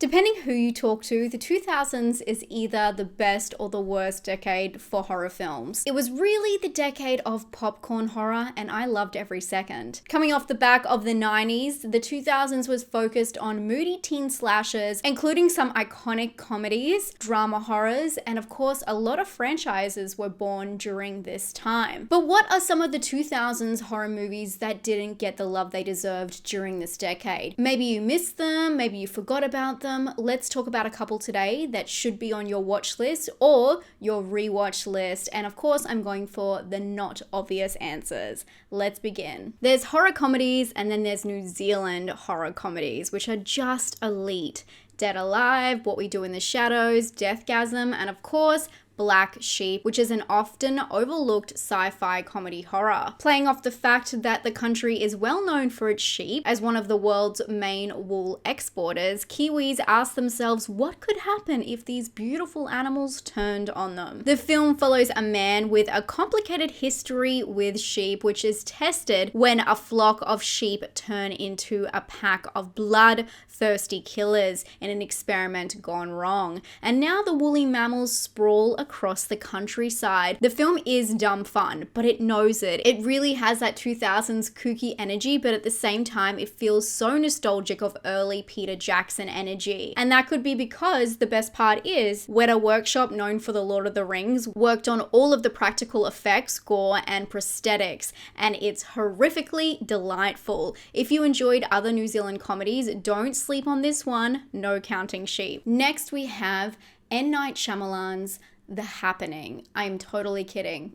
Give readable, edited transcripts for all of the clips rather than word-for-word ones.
Depending who you talk to, the 2000s is either the best or the worst decade for horror films. It was really the decade of popcorn horror, and I loved every second. Coming off the back of the 90s, the 2000s was focused on moody teen slashers, including some iconic comedies, drama horrors, and of course a lot of franchises were born during this time. But what are some of the 2000s horror movies that didn't get the love they deserved during this decade? Maybe you missed them, maybe you forgot about them. Let's talk about a couple today that should be on your watch list or your rewatch list. And of course, I'm going for the not obvious answers. Let's begin. There's horror comedies and then there's New Zealand horror comedies, which are just elite. Dead Alive, What We Do in the Shadows, Deathgasm, and of course, Black Sheep, which is an often overlooked sci-fi comedy horror. Playing off the fact that the country is well known for its sheep, as one of the world's main wool exporters, Kiwis ask themselves what could happen if these beautiful animals turned on them. The film follows a man with a complicated history with sheep, which is tested when a flock of sheep turn into a pack of bloodthirsty killers in an experiment gone wrong. And now the woolly mammals sprawl across the countryside. The film is dumb fun, but it knows it. It really has that 2000s kooky energy, but at the same time, it feels so nostalgic of early Peter Jackson energy. And that could be because the best part is Weta Workshop, known for the Lord of the Rings, worked on all of the practical effects, gore, and prosthetics, and it's horrifically delightful. If you enjoyed other New Zealand comedies, don't sleep on this one, no counting sheep. Next, we have M. Night Shyamalan's The Happening. I'm totally kidding.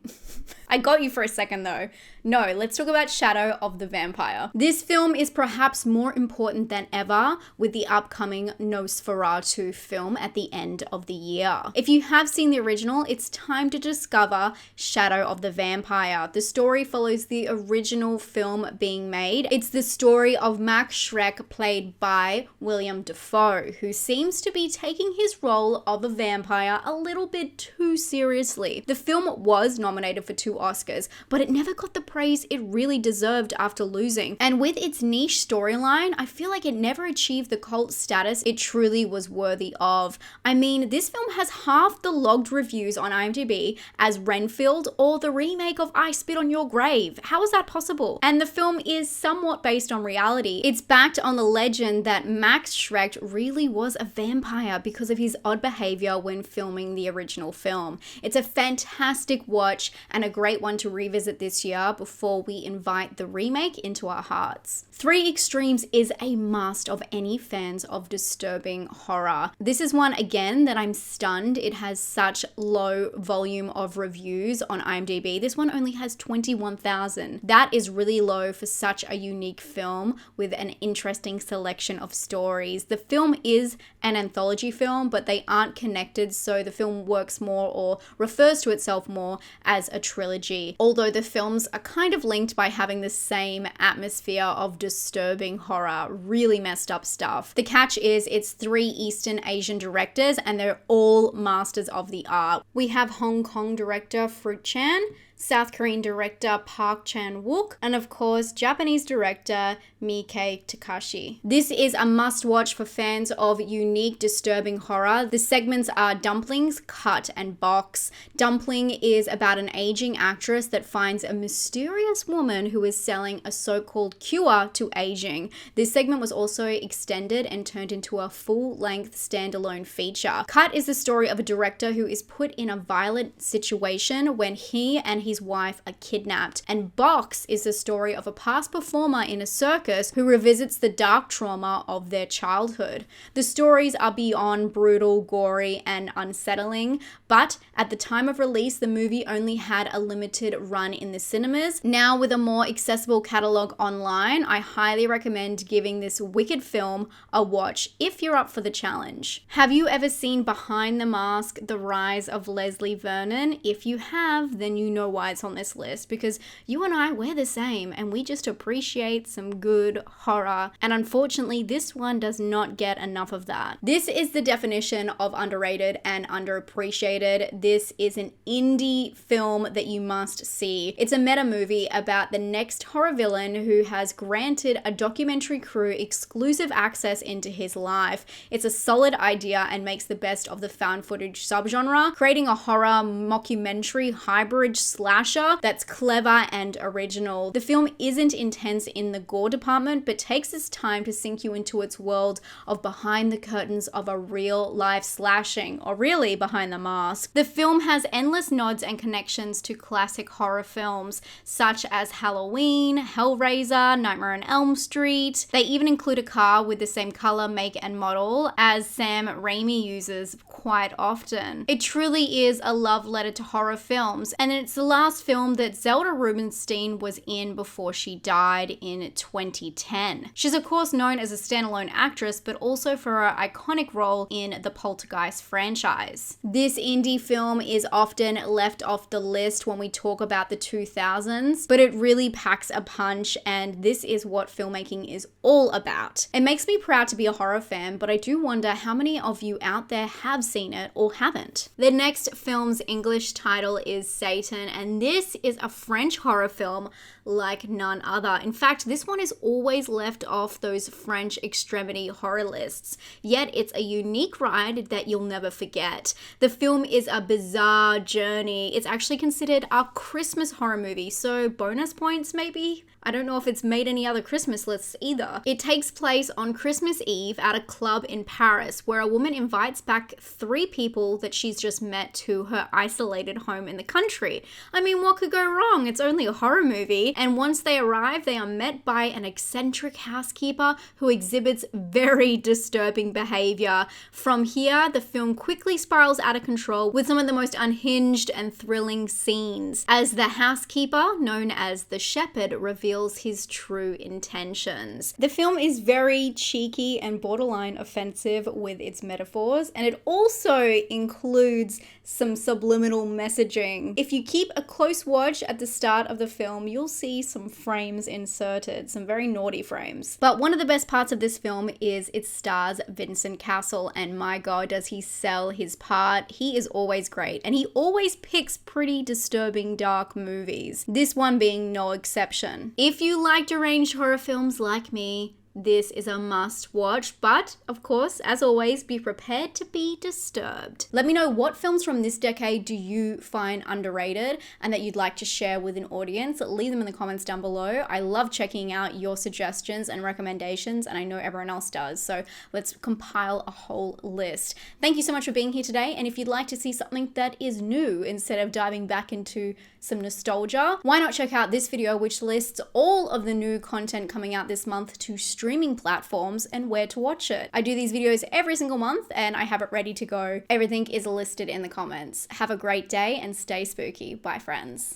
I got you for a second though. No, let's talk about Shadow of the Vampire. This film is perhaps more important than ever with the upcoming Nosferatu film at the end of the year. If you have seen the original, it's time to discover Shadow of the Vampire. The story follows the original film being made. It's the story of Max Schreck, played by William Dafoe, who seems to be taking his role of a vampire a little bit too seriously. The film was nominated for 2 Oscars, but it never got the praise it really deserved after losing. And with its niche storyline, I feel like it never achieved the cult status it truly was worthy of. I mean, this film has half the logged reviews on IMDb as Renfield or the remake of I Spit on Your Grave. How is that possible? And the film is somewhat based on reality. It's backed on the legend that Max Schreck really was a vampire because of his odd behavior when filming the original film. It's a fantastic watch and a great one to revisit this year before we invite the remake into our hearts. Three Extremes is a must of any fans of disturbing horror. This is one, again, that I'm stunned it has such low volume of reviews on IMDb. This one only has 21,000. That is really low for such a unique film with an interesting selection of stories. The film is an anthology film, but they aren't connected, so the film works more or refers to itself more as a trilogy. Although the films are kind of linked by having the same atmosphere of disturbing horror, really messed up stuff. The catch is it's 3 Eastern Asian directors and they're all masters of the art. We have Hong Kong director Fruit Chan, South Korean director Park Chan-wook, and of course Japanese director Miike Takashi. This is a must-watch for fans of unique, disturbing horror. The segments are Dumplings, Cut, and Box. Dumpling is about an aging actress that finds a mysterious woman who is selling a so-called cure to aging. This segment was also extended and turned into a full-length standalone feature. Cut is the story of a director who is put in a violent situation when he and his wife are kidnapped. And Box is the story of a past performer in a circus who revisits the dark trauma of their childhood. The stories are beyond brutal, gory, and unsettling, but at the time of release, the movie only had a limited run in the cinemas. Now, with a more accessible catalog online, I highly recommend giving this wicked film a watch if you're up for the challenge. Have you ever seen Behind the Mask: The Rise of Leslie Vernon? If you have, then you know why it's on this list, because you and I, we're the same, and we just appreciate some good horror, and unfortunately this one does not get enough of that. This is the definition of underrated and underappreciated. This is an indie film that you must see. It's a meta movie about the next horror villain who has granted a documentary crew exclusive access into his life. It's a solid idea and makes the best of the found footage subgenre, creating a horror mockumentary hybrid slasher that's clever and original. The film isn't intense in the gore department, but takes its time to sink you into its world of behind the curtains of a real life slashing, or really behind the mask. The film has endless nods and connections to classic horror films such as Halloween, Hellraiser, Nightmare on Elm Street. They even include a car with the same color, make, and model as Sam Raimi uses quite often. It truly is a love letter to horror films, and it's the last film that Zelda Rubinstein was in before she died in 2010. She's of course known as a standalone actress, but also for her iconic role in the Poltergeist franchise. This indie film is often left off the list when we talk about the 2000s, but it really packs a punch, and this is what filmmaking is all about. It makes me proud to be a horror fan, but I do wonder how many of you out there have seen it or haven't. The next film's English title is Sheitan, and this is a French horror film like none other. In fact, this one is always left off those French extremity horror lists, yet it's a unique ride that you'll never forget. The film is a bizarre journey. It's actually considered a Christmas horror movie, so bonus points maybe? I don't know if it's made any other Christmas lists either. It takes place on Christmas Eve at a club in Paris where a woman invites back 3 people that she's just met to her isolated home in the country. I mean, what could go wrong? It's only a horror movie. And once they arrive, they are met by an eccentric housekeeper who exhibits very disturbing behavior. From here, the film quickly spirals out of control with some of the most unhinged and thrilling scenes as the housekeeper, known as the shepherd, reveals his true intentions. The film is very cheeky and borderline offensive with its metaphors, and it also includes some subliminal messaging. If you keep a close watch at the start of the film, you'll see some frames inserted, some very naughty frames. But one of the best parts of this film is it stars Vincent Cassel, and my god, does he sell his part. He is always great, and he always picks pretty disturbing dark movies, this one being no exception. If you like deranged horror films like me, this is a must watch, but of course, as always, be prepared to be disturbed. Let me know what films from this decade do you find underrated and that you'd like to share with an audience. Leave them in the comments down below. I love checking out your suggestions and recommendations, and I know everyone else does, so let's compile a whole list. Thank you so much for being here today, and if you'd like to see something that is new instead of diving back into some nostalgia, why not check out this video which lists all of the new content coming out this month to streaming platforms and where to watch it. I do these videos every single month and I have it ready to go. Everything is listed in the comments. Have a great day and stay spooky. Bye friends.